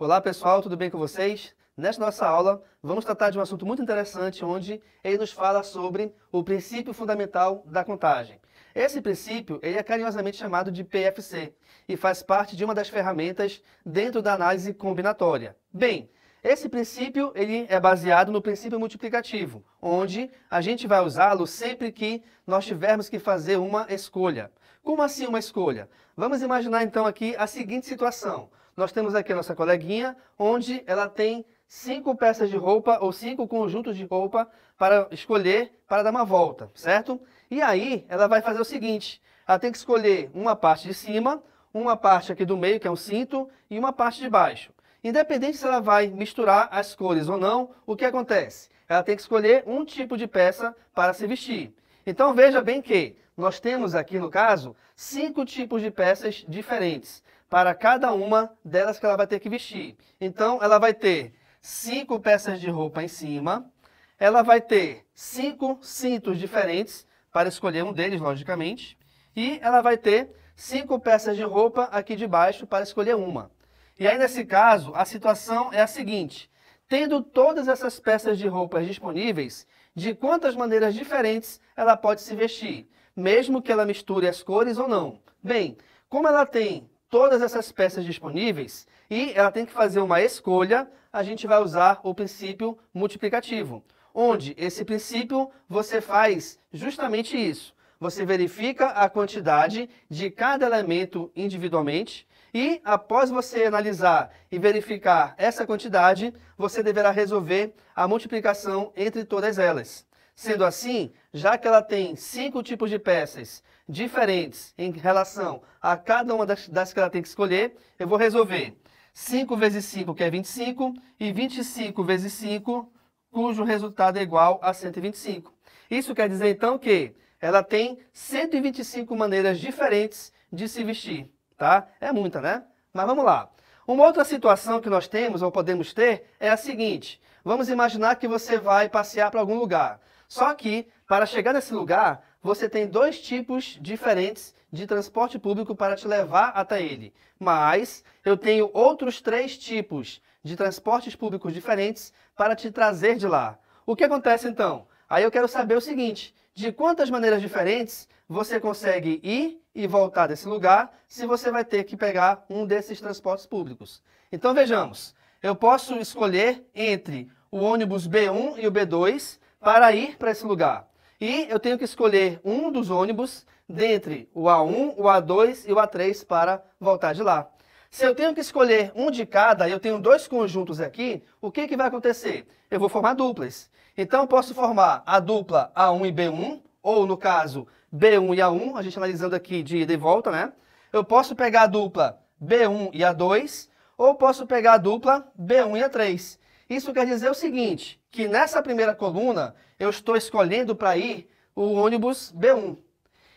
Olá pessoal, tudo bem com vocês? Nesta nossa aula, vamos tratar de um assunto muito interessante, onde ele nos fala sobre o princípio fundamental da contagem. Esse princípio ele é carinhosamente chamado de PFC e faz parte de uma das ferramentas dentro da análise combinatória. Bem, esse princípio ele é baseado no princípio multiplicativo, onde a gente vai usá-lo sempre que nós tivermos que fazer uma escolha. Como assim uma escolha? Vamos imaginar então aqui a seguinte situação. Nós temos aqui a nossa coleguinha, onde ela tem 5 peças de roupa ou 5 conjuntos de roupa para escolher para dar uma volta, certo? E aí ela vai fazer o seguinte, ela tem que escolher uma parte de cima, uma parte aqui do meio, que é um cinto, e uma parte de baixo. Independente se ela vai misturar as cores ou não, o que acontece? Ela tem que escolher um tipo de peça para se vestir. Então veja bem que nós temos aqui, no caso, 5 tipos de peças diferentes para cada uma delas que ela vai ter que vestir. Então ela vai ter 5 peças de roupa em cima, ela vai ter 5 cintos diferentes para escolher um deles, logicamente, e ela vai ter 5 peças de roupa aqui de baixo para escolher uma. E aí, nesse caso, a situação é a seguinte: tendo todas essas peças de roupas disponíveis, de quantas maneiras diferentes ela pode se vestir, mesmo que ela misture as cores ou não? Bem, como ela tem todas essas peças disponíveis e ela tem que fazer uma escolha, a gente vai usar o princípio multiplicativo, onde esse princípio você faz justamente isso. Você verifica a quantidade de cada elemento individualmente e, após você analisar e verificar essa quantidade, você deverá resolver a multiplicação entre todas elas. Sendo assim, já que ela tem 5 tipos de peças diferentes em relação a cada uma das que ela tem que escolher, eu vou resolver 5 vezes 5, que é 25, e 25 vezes 5, cujo resultado é igual a 125. Isso quer dizer, então, que ela tem 125 maneiras diferentes de se vestir, tá? É muita, né? Mas vamos lá. Uma outra situação que nós temos, ou podemos ter, é a seguinte. Vamos imaginar que você vai passear para algum lugar. Só que, para chegar nesse lugar, você tem 2 tipos diferentes de transporte público para te levar até ele. Mas eu tenho outros 3 tipos de transportes públicos diferentes para te trazer de lá. O que acontece então? Aí eu quero saber o seguinte: de quantas maneiras diferentes você consegue ir e voltar desse lugar se você vai ter que pegar um desses transportes públicos? Então vejamos, eu posso escolher entre o ônibus B1 e o B2 para ir para esse lugar. E eu tenho que escolher um dos ônibus dentre o A1, o A2 e o A3 para voltar de lá. Se eu tenho que escolher um de cada e eu tenho 2 conjuntos aqui, o que vai acontecer? Eu vou formar duplas. Então eu posso formar a dupla A1 e B1, ou no caso B1 e A1, a gente analisando aqui de ida e volta, né? Eu posso pegar a dupla B1 e A2, ou posso pegar a dupla B1 e A3. Isso quer dizer o seguinte, que nessa primeira coluna eu estou escolhendo para ir o ônibus B1.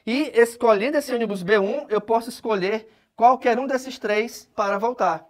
E escolhendo esse ônibus B1, eu posso escolher qualquer um desses 3 para voltar.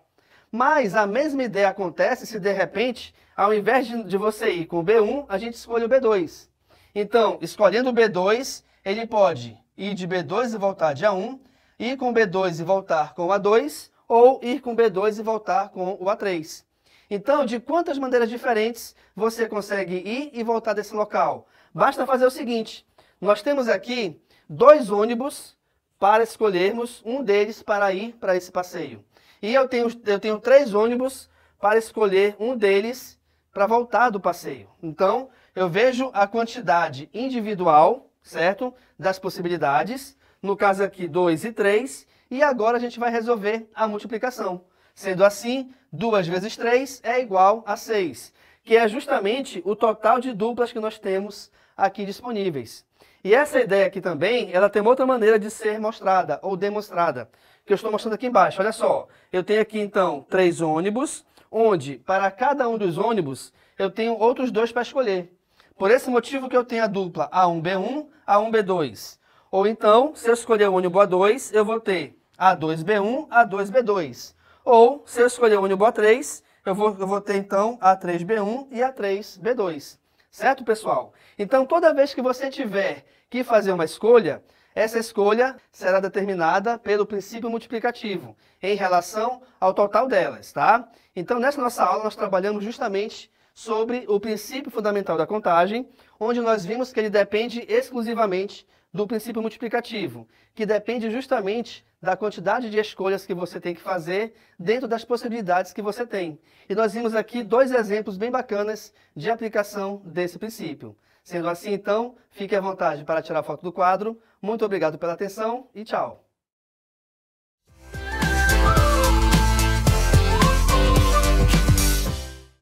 Mas a mesma ideia acontece se de repente, ao invés de você ir com o B1, a gente escolhe o B2. Então, escolhendo o B2, ele pode ir de B2 e voltar de A1, ir com o B2 e voltar com o A2, ou ir com o B2 e voltar com o A3. Então, de quantas maneiras diferentes você consegue ir e voltar desse local? Basta fazer o seguinte, nós temos aqui 2 ônibus para escolhermos um deles para ir para esse passeio. E eu tenho 3 ônibus para escolher um deles para voltar do passeio. Então, eu vejo a quantidade individual, certo? Das possibilidades, no caso aqui 2 e 3, e agora a gente vai resolver a multiplicação. Sendo assim, 2 vezes 3 é igual a 6, que é justamente o total de duplas que nós temos aqui disponíveis. E essa ideia aqui também, ela tem uma outra maneira de ser mostrada ou demonstrada, que eu estou mostrando aqui embaixo. Olha só, eu tenho aqui então 3 ônibus, onde para cada um dos ônibus eu tenho outros 2 para escolher. Por esse motivo que eu tenho a dupla A1B1, A1B2. Ou então, se eu escolher o ônibus A2, eu vou ter A2B1, A2B2. Ou, se eu escolher o ônibus A3, eu vou ter então A3B1 e A3B2. Certo, pessoal? Então, toda vez que você tiver que fazer uma escolha, essa escolha será determinada pelo princípio multiplicativo, em relação ao total delas, tá? Então, nessa nossa aula, nós trabalhamos justamente sobre o princípio fundamental da contagem, onde nós vimos que ele depende exclusivamente do princípio multiplicativo, que depende justamente da quantidade de escolhas que você tem que fazer dentro das possibilidades que você tem. E nós vimos aqui dois exemplos bem bacanas de aplicação desse princípio. Sendo assim, então, fique à vontade para tirar foto do quadro. Muito obrigado pela atenção e tchau!